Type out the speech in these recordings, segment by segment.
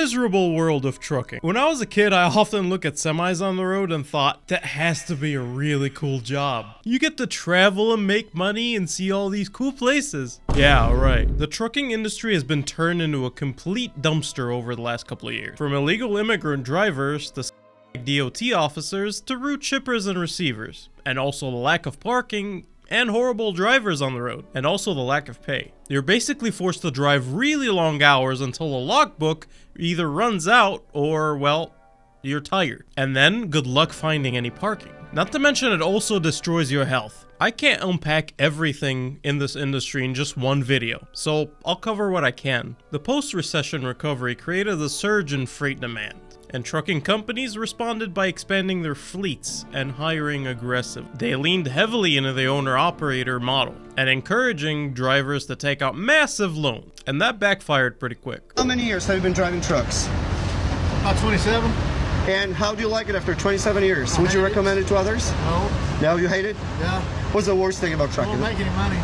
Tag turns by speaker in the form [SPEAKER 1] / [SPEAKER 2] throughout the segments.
[SPEAKER 1] miserable world of trucking. When I was a kid, I often look at semis on the road and thought, that has to be a really cool job. You get to travel and make money and see all these cool places. Yeah, right. The trucking industry has been turned into a complete dumpster over the last couple of years. From illegal immigrant drivers to DOT officers to route shippers and receivers. And also the lack of parking and horrible drivers on the road, and also the lack of pay. You're basically forced to drive really long hours until the logbook either runs out or, well, you're tired. And then, good luck finding any parking. Not to mention it also destroys your health. I can't unpack everything in this industry in just one video, so I'll cover what I can. The post-recession recovery created a surge in freight demand, and trucking companies responded by expanding their fleets and hiring aggressively. They leaned heavily into the owner-operator model and encouraging drivers to take out massive loans, and that backfired pretty quick.
[SPEAKER 2] How many years have you been driving trucks?
[SPEAKER 3] About 27.
[SPEAKER 2] And how do you like it after 27 years? Would you recommend it to others?
[SPEAKER 3] No.
[SPEAKER 2] No, you hate it?
[SPEAKER 3] Yeah.
[SPEAKER 2] What's the worst thing about trucking?
[SPEAKER 3] Don't make any money.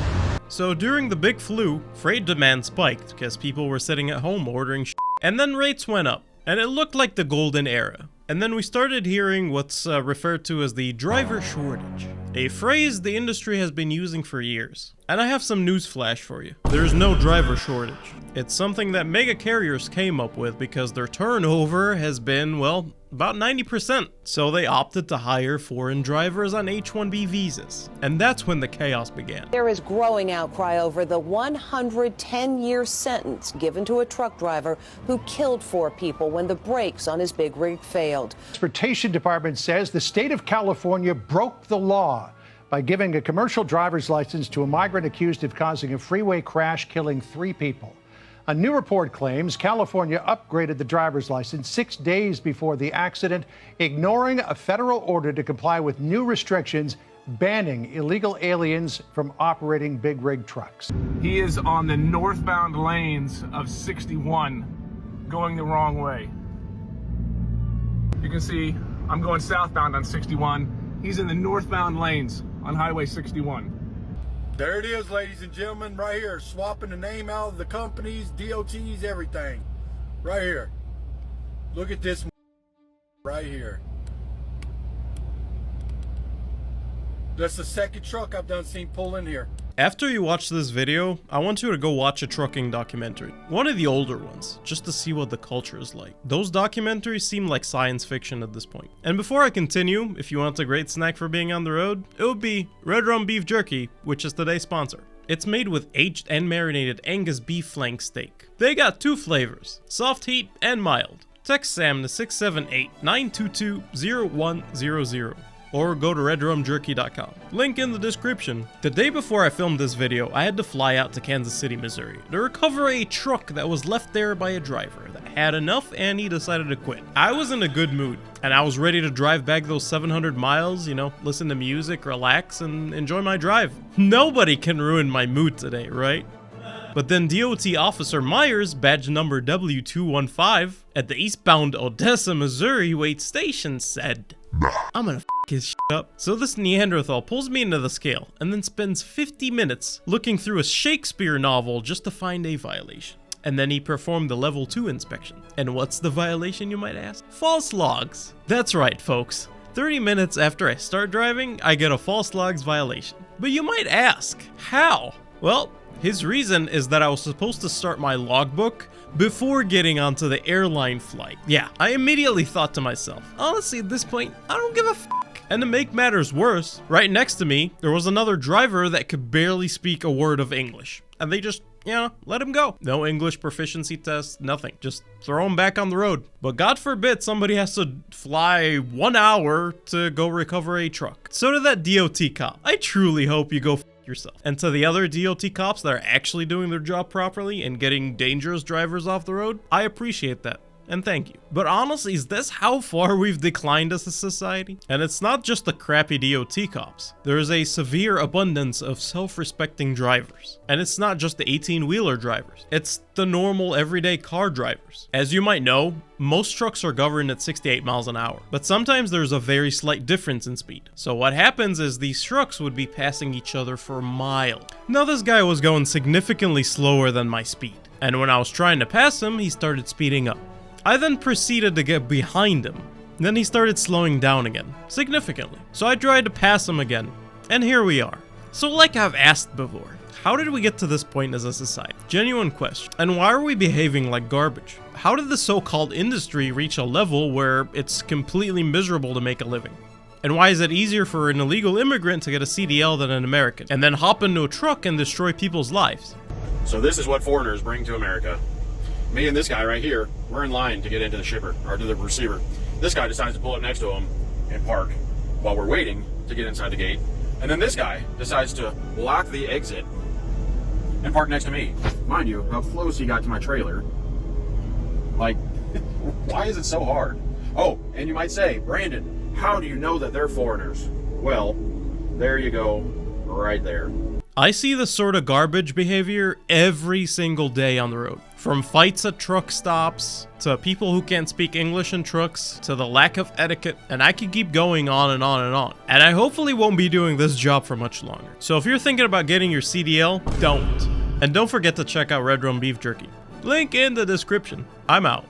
[SPEAKER 1] So during the big flu, freight demand spiked because people were sitting at home ordering shit, and then rates went up. And it looked like the golden era. And then we started hearing what's referred to as the driver shortage, a phrase the industry has been using for years. And I have some news flash for you. There's no driver shortage. It's something that mega carriers came up with because their turnover has been, well, about 90%. So they opted to hire foreign drivers on H-1B visas. And that's when the chaos began.
[SPEAKER 4] There is growing outcry over the 110-year sentence given to a truck driver who killed 4 people when the brakes on his big rig failed.
[SPEAKER 5] Transportation Department says the state of California broke the law by giving a commercial driver's license to a migrant accused of causing a freeway crash, killing 3 people. A new report claims California upgraded the driver's license 6 days before the accident, ignoring a federal order to comply with new restrictions banning illegal aliens from operating big rig trucks.
[SPEAKER 6] He is on the northbound lanes of 61, going the wrong way. You can see I'm going southbound on 61. He's in the northbound lanes on Highway 61.
[SPEAKER 7] There it is, ladies and gentlemen, right here, swapping the name out of the companies, DOTs, everything. Right here. Look at this right here. That's the second truck I've done seen pull in here.
[SPEAKER 1] After you watch this video, I want you to go watch a trucking documentary. One of the older ones, just to see what the culture is like. Those documentaries seem like science fiction at this point. And before I continue, if you want a great snack for being on the road, it would be Red Rum Beef Jerky, which is today's sponsor. It's made with aged and marinated Angus beef flank steak. They got 2 flavors, soft heat and mild. Text Sam to 678-922-0100. Or go to redrumjerky.com. Link in the description. The day before I filmed this video, I had to fly out to Kansas City, Missouri to recover a truck that was left there by a driver that had enough and he decided to quit. I was in a good mood and I was ready to drive back those 700 miles, you know, listen to music, relax, and enjoy my drive. Nobody can ruin my mood today, right? But then DOT Officer Myers, badge number W215, at the eastbound Odessa, Missouri wait station said, I'm gonna f his shit up. So this Neanderthal pulls me into the scale and then spends 50 minutes looking through a Shakespeare novel just to find a violation. And then he performed the level 2 inspection. And what's the violation, you might ask? False logs. That's right, folks. 30 minutes after I start driving, I get a false logs violation. But you might ask, how? Well, his reason is that I was supposed to start my logbook before getting onto the airline flight. Yeah, I immediately thought to myself, honestly at this point, I don't give a f***. And to make matters worse, right next to me, there was another driver that could barely speak a word of English. And they just, you know, let him go. No English proficiency test, nothing. Just throw him back on the road. But God forbid somebody has to fly 1 hour to go recover a truck. So to that DOT cop, I truly hope you go f yourself. And to the other DOT cops that are actually doing their job properly and getting dangerous drivers off the road, I appreciate that. And thank you. But honestly, is this how far we've declined as a society? And it's not just the crappy DOT cops. There is a severe abundance of self-respecting drivers. And it's not just the 18-wheeler drivers. It's the normal everyday car drivers. As you might know, most trucks are governed at 68 miles an hour. But sometimes there's a very slight difference in speed. So what happens is these trucks would be passing each other for miles. Now this guy was going significantly slower than my speed. And when I was trying to pass him, he started speeding up. I then proceeded to get behind him. Then he started slowing down again, significantly. So I tried to pass him again, and here we are. So like I've asked before, how did we get to this point as a society? Genuine question. And why are we behaving like garbage? How did the so-called industry reach a level where it's completely miserable to make a living? And why is it easier for an illegal immigrant to get a CDL than an American, and then hop into a truck and destroy people's lives?
[SPEAKER 8] So this is what foreigners bring to America. Me and this guy right here, we're in line to get into the shipper, or to the receiver. This guy decides to pull up next to him and park while we're waiting to get inside the gate. And then this guy decides to block the exit and park next to me. Mind you, how close he got to my trailer. Like, why is it so hard? Oh, and you might say, Brandon, how do you know that they're foreigners? Well, there you go, right there.
[SPEAKER 1] I see this sort of garbage behavior every single day on the road. From fights at truck stops, to people who can't speak English in trucks, to the lack of etiquette, and I could keep going on and on and on. And I hopefully won't be doing this job for much longer. So if you're thinking about getting your CDL, don't. And don't forget to check out Red Drum Beef Jerky. Link in the description. I'm out.